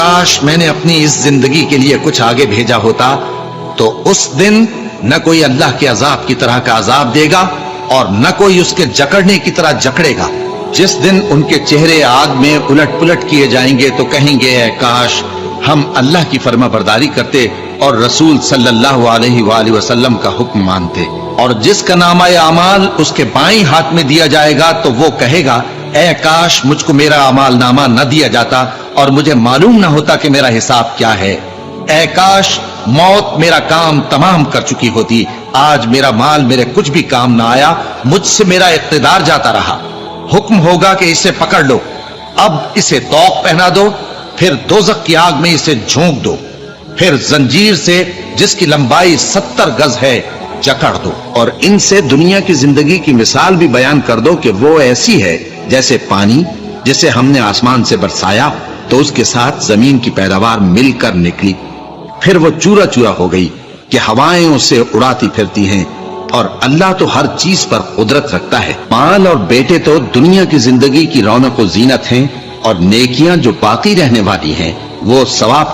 کاش میں نے اپنی اس زندگی کے لیے کچھ آگے بھیجا ہوتا تو اس دن نہ کوئی اللہ کے عذاب کی طرح کا عذاب دے گا اور نہ کوئی اس کے جکڑنے کی طرح جکڑے گا۔ جس دن ان کے چہرے آگ میں الٹ پلٹ کیے جائیں گے تو کہیں گے اے کاش ہم اللہ کی فرما برداری کرتے اور رسول صلی اللہ علیہ وآلہ وسلم کا حکم مانتے۔ اور جس کا نامہ اعمال اس کے بائیں ہاتھ میں دیا جائے گا تو وہ کہے گا اے کاش مجھ کو میرا اعمال نامہ نہ دیا جاتا اور مجھے معلوم نہ ہوتا کہ میرا حساب کیا ہے۔ اے کاش موت میرا کام تمام کر چکی ہوتی، آج میرا مال میرے کچھ بھی کام نہ آیا، مجھ سے میرا اقتدار جاتا رہا۔ حکم ہوگا کہ اسے پکڑ لو، اب اسے طوق پہنا دو، پھر دوزخ کی آگ میں اسے جھونک دو، پھر زنجیر سے جس کی لمبائی 70 گز ہے جکڑ دو۔ اور ان سے دنیا کی زندگی کی مثال بھی بیان کر دو کہ وہ ایسی ہے جیسے پانی جسے ہم نے آسمان سے برسایا تو اس کے ساتھ زمین کی پیداوار مل کر نکلی، پھر وہ چورا چورا ہو گئی کہ ہوائیں اسے اڑاتی پھرتی ہیں، اور اللہ تو ہر چیز پر قدرت رکھتا ہے۔ مال اور بیٹے تو دنیا کی زندگی کی رونق و زینت ہیں، اور نیکیاں جو باقی رہنے والی ہیں وہ ثواب